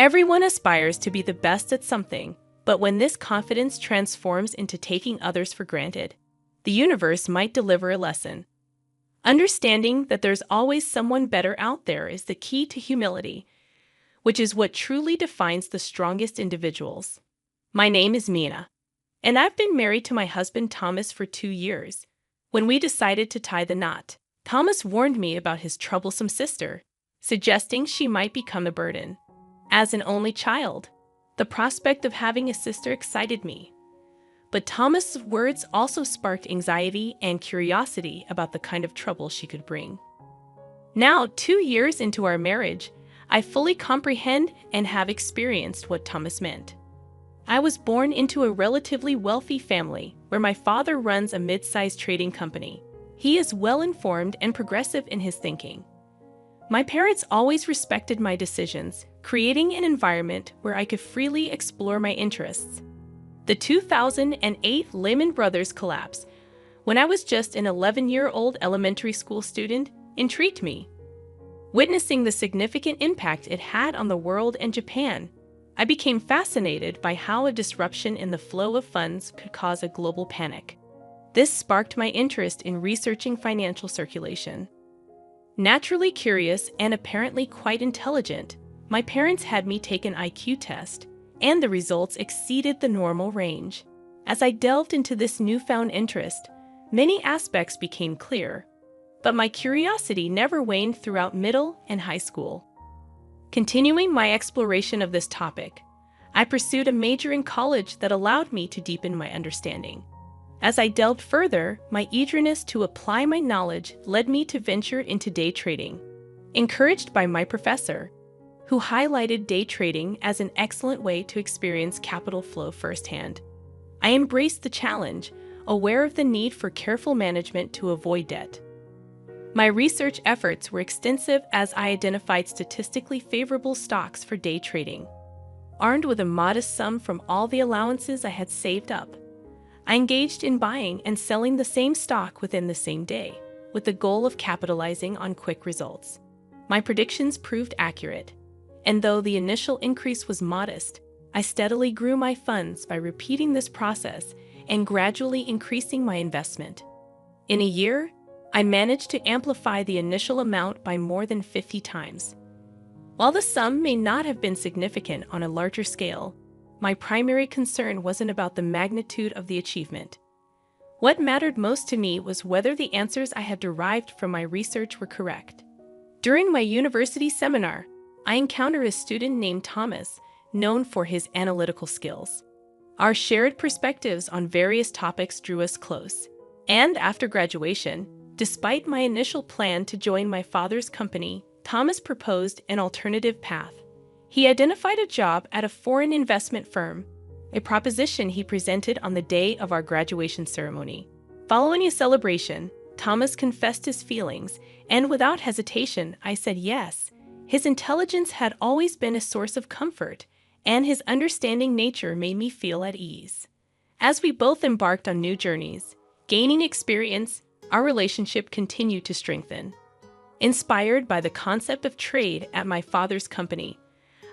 Everyone aspires to be the best at something, but when this confidence transforms into taking others for granted, the universe might deliver a lesson. Understanding that there's always someone better out there is the key to humility, which is what truly defines the strongest individuals. My name is Mina, and I've been married to my husband Thomas for 2 years. When we decided to tie the knot, Thomas warned me about his troublesome sister, suggesting she might become a burden. As an only child, the prospect of having a sister excited me. But Thomas's words also sparked anxiety and curiosity about the kind of trouble she could bring. Now, 2 years into our marriage, I fully comprehend and have experienced what Thomas meant. I was born into a relatively wealthy family where my father runs a mid-sized trading company. He is well-informed and progressive in his thinking. My parents always respected my decisions, creating an environment where I could freely explore my interests. The 2008 Lehman Brothers collapse, when I was just an 11-year-old elementary school student, intrigued me. Witnessing the significant impact it had on the world and Japan, I became fascinated by how a disruption in the flow of funds could cause a global panic. This sparked my interest in researching financial circulation. Naturally curious and apparently quite intelligent, my parents had me take an IQ test, and the results exceeded the normal range. As I delved into this newfound interest, many aspects became clear, but my curiosity never waned throughout middle and high school. Continuing my exploration of this topic, I pursued a major in college that allowed me to deepen my understanding. As I delved further, my eagerness to apply my knowledge led me to venture into day trading, encouraged by my professor, who highlighted day trading as an excellent way to experience capital flow firsthand. I embraced the challenge, aware of the need for careful management to avoid debt. My research efforts were extensive as I identified statistically favorable stocks for day trading. Armed with a modest sum from all the allowances I had saved up, I engaged in buying and selling the same stock within the same day, with the goal of capitalizing on quick results. My predictions proved accurate, and though the initial increase was modest, I steadily grew my funds by repeating this process and gradually increasing my investment. In a year, I managed to amplify the initial amount by more than 50 times. While the sum may not have been significant on a larger scale, my primary concern wasn't about the magnitude of the achievement. What mattered most to me was whether the answers I had derived from my research were correct. During my university seminar, I encountered a student named Thomas, known for his analytical skills. Our shared perspectives on various topics drew us close, and after graduation, despite my initial plan to join my father's company, Thomas proposed an alternative path. He identified a job at a foreign investment firm, a proposition he presented on the day of our graduation ceremony. Following a celebration, Thomas confessed his feelings, and without hesitation, I said yes. His intelligence had always been a source of comfort, and his understanding nature made me feel at ease. As we both embarked on new journeys, gaining experience, our relationship continued to strengthen. Inspired by the concept of trade at my father's company,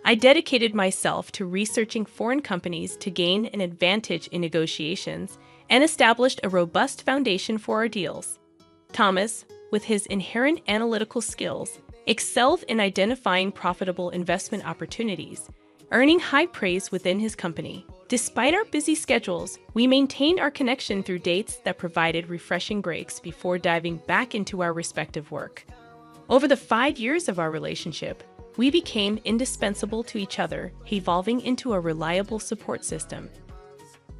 I dedicated myself to researching foreign companies to gain an advantage in negotiations and established a robust foundation for our deals. Thomas, with his inherent analytical skills, excelled in identifying profitable investment opportunities, earning high praise within his company. Despite our busy schedules, we maintained our connection through dates that provided refreshing breaks before diving back into our respective work. Over the 5 years of our relationship, we became indispensable to each other, evolving into a reliable support system.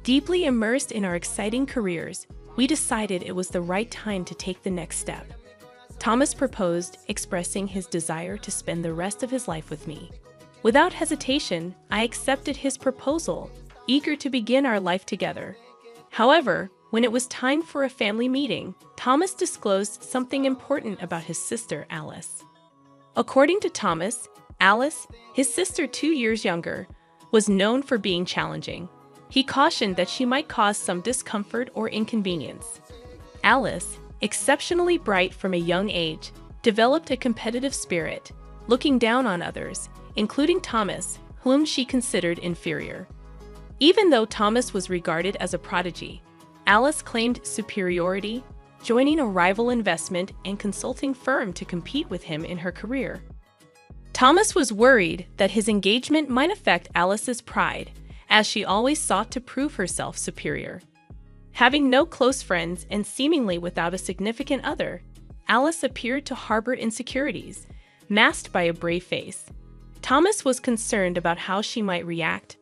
Deeply immersed in our exciting careers, we decided it was the right time to take the next step. Thomas proposed, expressing his desire to spend the rest of his life with me. Without hesitation, I accepted his proposal, eager to begin our life together. However, when it was time for a family meeting, Thomas disclosed something important about his sister, Alice. According to Thomas, Alice, his sister 2 years younger, was known for being challenging. He cautioned that she might cause some discomfort or inconvenience. Alice, exceptionally bright from a young age, developed a competitive spirit, looking down on others, including Thomas, whom she considered inferior. Even though Thomas was regarded as a prodigy, Alice claimed superiority, joining a rival investment and consulting firm to compete with him in her career. Thomas was worried that his engagement might affect Alice's pride, as she always sought to prove herself superior. Having no close friends and seemingly without a significant other, Alice appeared to harbor insecurities, masked by a brave face. Thomas was concerned about how she might react,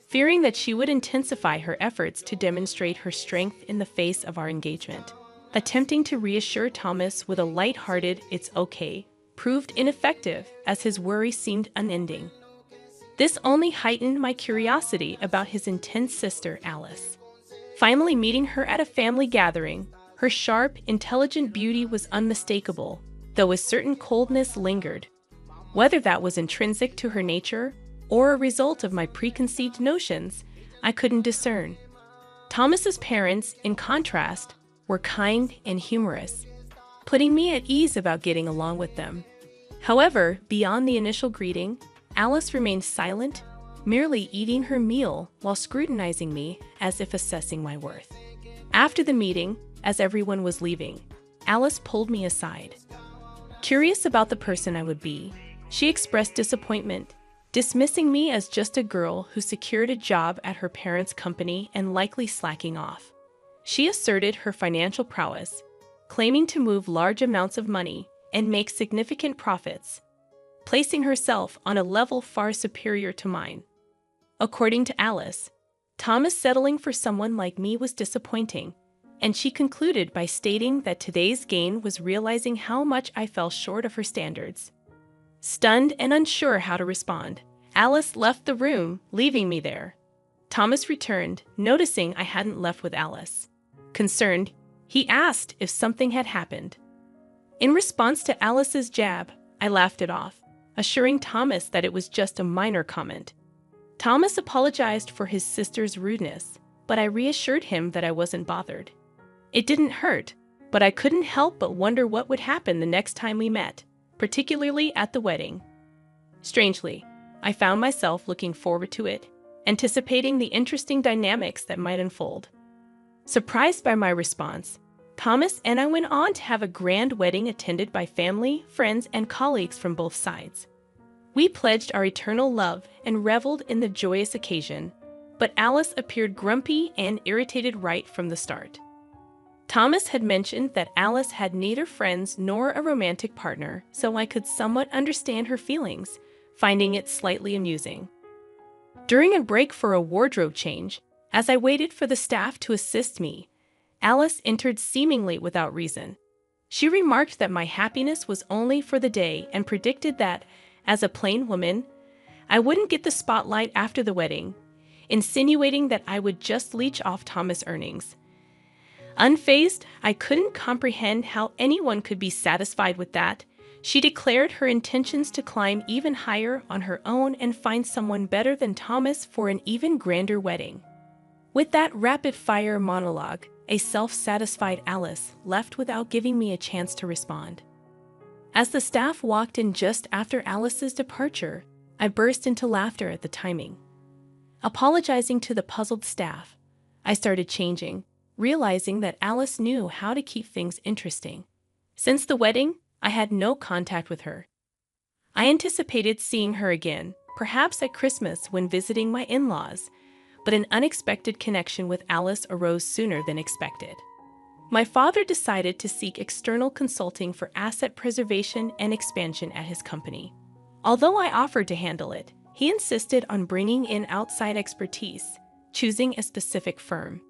fearing that she would intensify her efforts to demonstrate her strength in the face of our engagement. Attempting to reassure Thomas with a light-hearted "it's okay" proved ineffective, as his worry seemed unending. This only heightened my curiosity about his intense sister, Alice. Finally meeting her at a family gathering, her sharp, intelligent beauty was unmistakable, though a certain coldness lingered. Whether that was intrinsic to her nature or a result of my preconceived notions, I couldn't discern. Thomas's parents, in contrast, were kind and humorous, putting me at ease about getting along with them. However, beyond the initial greeting, Alice remained silent, merely eating her meal while scrutinizing me as if assessing my worth. After the meeting, as everyone was leaving, Alice pulled me aside. Curious about the person I would be, she expressed disappointment, dismissing me as just a girl who secured a job at her parents' company and likely slacking off. She asserted her financial prowess, claiming to move large amounts of money and make significant profits, placing herself on a level far superior to mine. According to Alice, Thomas settling for someone like me was disappointing, and she concluded by stating that today's gain was realizing how much I fell short of her standards. Stunned and unsure how to respond, Alice left the room, leaving me there. Thomas returned, noticing I hadn't left with Alice. Concerned, he asked if something had happened. In response to Alice's jab, I laughed it off, assuring Thomas that it was just a minor comment. Thomas apologized for his sister's rudeness, but I reassured him that I wasn't bothered. It didn't hurt, but I couldn't help but wonder what would happen the next time we met, particularly at the wedding. Strangely, I found myself looking forward to it, anticipating the interesting dynamics that might unfold. Surprised by my response, Thomas and I went on to have a grand wedding attended by family, friends, and colleagues from both sides. We pledged our eternal love and reveled in the joyous occasion, but Alice appeared grumpy and irritated right from the start. Thomas had mentioned that Alice had neither friends nor a romantic partner, so I could somewhat understand her feelings, finding it slightly amusing. During a break for a wardrobe change, as I waited for the staff to assist me, Alice entered seemingly without reason. She remarked that my happiness was only for the day and predicted that, as a plain woman, I wouldn't get the spotlight after the wedding, insinuating that I would just leech off Thomas' earnings. Unfazed, I couldn't comprehend how anyone could be satisfied with that. She declared her intentions to climb even higher on her own and find someone better than Thomas for an even grander wedding. With that rapid-fire monologue, a self-satisfied Alice left without giving me a chance to respond. As the staff walked in just after Alice's departure, I burst into laughter at the timing. Apologizing to the puzzled staff, I started changing, realizing that Alice knew how to keep things interesting. Since the wedding, I had no contact with her. I anticipated seeing her again, perhaps at Christmas when visiting my in-laws, but an unexpected connection with Alice arose sooner than expected. My father decided to seek external consulting for asset preservation and expansion at his company. Although I offered to handle it, he insisted on bringing in outside expertise, choosing a specific firm.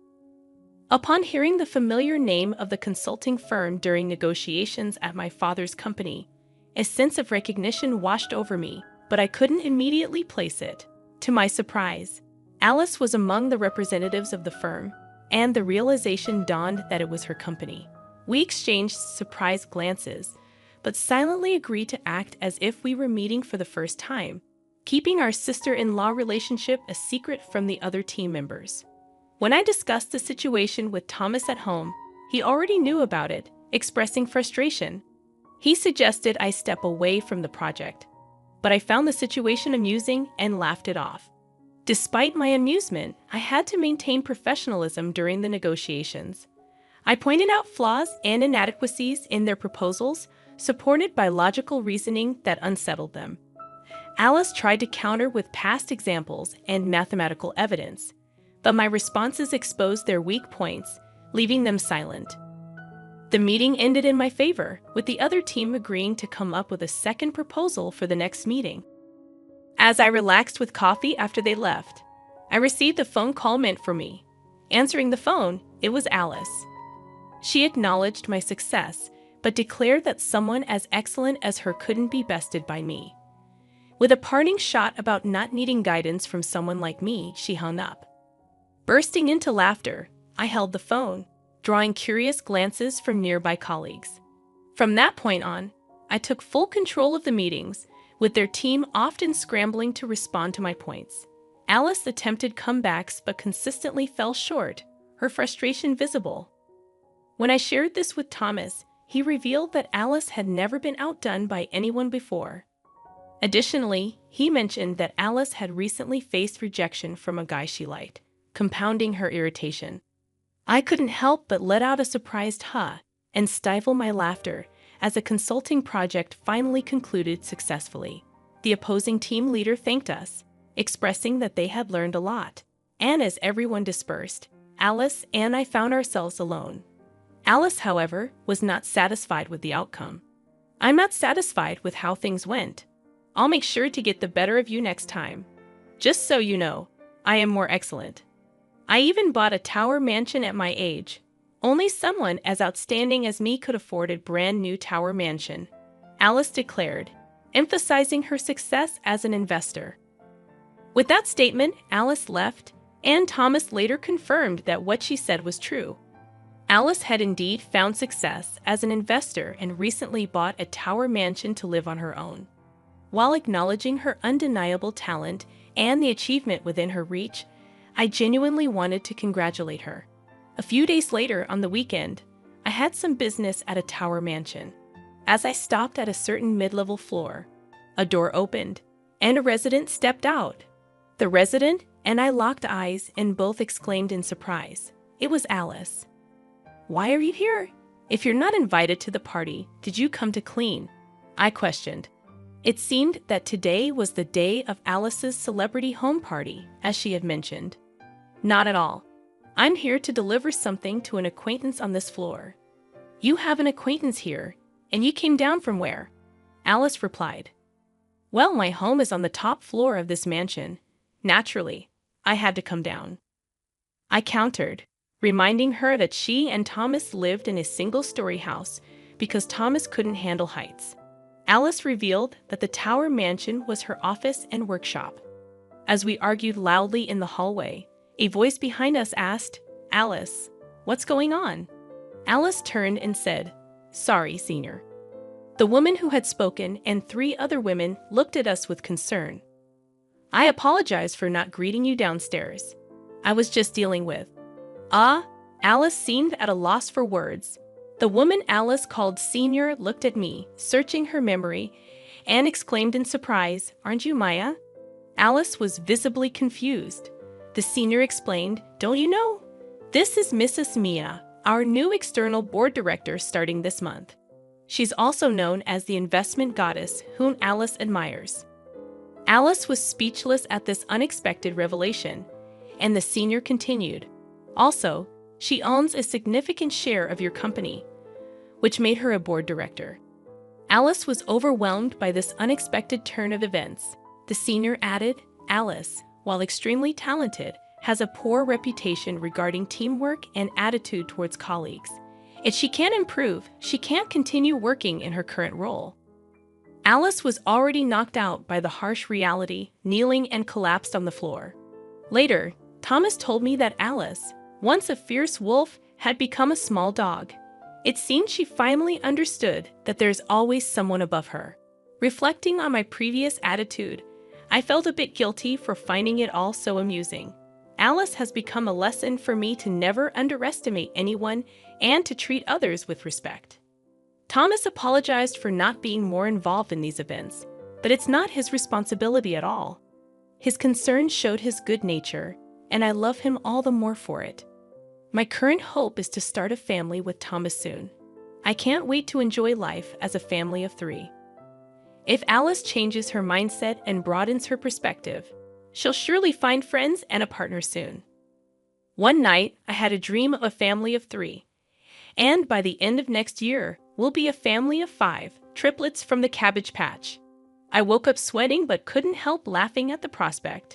Upon hearing the familiar name of the consulting firm during negotiations at my father's company, a sense of recognition washed over me, but I couldn't immediately place it. To my surprise, Alice was among the representatives of the firm, and the realization dawned that it was her company. We exchanged surprised glances, but silently agreed to act as if we were meeting for the first time, keeping our sister-in-law relationship a secret from the other team members. When I discussed the situation with Thomas at home, he already knew about it, expressing frustration. He suggested I step away from the project, but I found the situation amusing and laughed it off. Despite my amusement, I had to maintain professionalism during the negotiations. I pointed out flaws and inadequacies in their proposals, supported by logical reasoning that unsettled them. Alice tried to counter with past examples and mathematical evidence, but my responses exposed their weak points, leaving them silent. The meeting ended in my favor, with the other team agreeing to come up with a second proposal for the next meeting. As I relaxed with coffee after they left, I received a phone call meant for me. Answering the phone, it was Alice. She acknowledged my success, but declared that someone as excellent as her couldn't be bested by me. With a parting shot about not needing guidance from someone like me, she hung up. Bursting into laughter, I held the phone, drawing curious glances from nearby colleagues. From that point on, I took full control of the meetings, with their team often scrambling to respond to my points. Alice attempted comebacks but consistently fell short, her frustration visible. When I shared this with Thomas, he revealed that Alice had never been outdone by anyone before. Additionally, he mentioned that Alice had recently faced rejection from a guy she liked, compounding her irritation. I couldn't help but let out a surprised "huh" and stifle my laughter as the consulting project finally concluded successfully. The opposing team leader thanked us, expressing that they had learned a lot. And as everyone dispersed, Alice and I found ourselves alone. Alice, however, was not satisfied with the outcome. "I'm not satisfied with how things went. I'll make sure to get the better of you next time. Just so you know, I am more excellent. I even bought a tower mansion at my age. Only someone as outstanding as me could afford a brand new tower mansion," Alice declared, emphasizing her success as an investor. With that statement, Alice left, and Thomas later confirmed that what she said was true. Alice had indeed found success as an investor and recently bought a tower mansion to live on her own. While acknowledging her undeniable talent and the achievement within her reach, I genuinely wanted to congratulate her. A few days later, on the weekend, I had some business at a tower mansion. As I stopped at a certain mid-level floor, a door opened, and a resident stepped out. The resident and I locked eyes and both exclaimed in surprise. It was Alice. "Why are you here? If you're not invited to the party, did you come to clean?" I questioned. It seemed that today was the day of Alice's celebrity home party, as she had mentioned. "Not at all. I'm here to deliver something to an acquaintance on this floor." "You have an acquaintance here, and you came down from where?" Alice replied. "Well, my home is on the top floor of this mansion. Naturally, I had to come down." I countered, reminding her that she and Thomas lived in a single-story house because Thomas couldn't handle heights. Alice revealed that the tower mansion was her office and workshop. As we argued loudly in the hallway, a voice behind us asked, "Alice, what's going on?" Alice turned and said, "Sorry, Senior." The woman who had spoken and 3 other women looked at us with concern. "I apologize for not greeting you downstairs. I was just dealing with..." Alice seemed at a loss for words. The woman Alice called Senior looked at me, searching her memory, and exclaimed in surprise, "Aren't you Maya?" Alice was visibly confused. The senior explained, "Don't you know? This is Mrs. Mia, our new external board director starting this month. She's also known as the investment goddess whom Alice admires." Alice was speechless at this unexpected revelation, and the senior continued, "Also, she owns a significant share of your company," which made her a board director. Alice was overwhelmed by this unexpected turn of events. The senior added, "Alice, while extremely talented, has a poor reputation regarding teamwork and attitude towards colleagues. If she can't improve, she can't continue working in her current role." Alice was already knocked out by the harsh reality, kneeling and collapsed on the floor. Later, Thomas told me that Alice, once a fierce wolf, had become a small dog. It seemed she finally understood that there's always someone above her. Reflecting on my previous attitude, I felt a bit guilty for finding it all so amusing. Alice has become a lesson for me to never underestimate anyone and to treat others with respect. Thomas apologized for not being more involved in these events. But it's not his responsibility at all. His concern showed his good nature, and I love him all the more for it. My current hope is to start a family with Thomas soon. I can't wait to enjoy life as a family of 3. If Alice changes her mindset and broadens her perspective, she'll surely find friends and a partner soon. One night, I had a dream of a family of 3. And by the end of next year, we'll be a family of 5, triplets from the Cabbage Patch. I woke up sweating but couldn't help laughing at the prospect.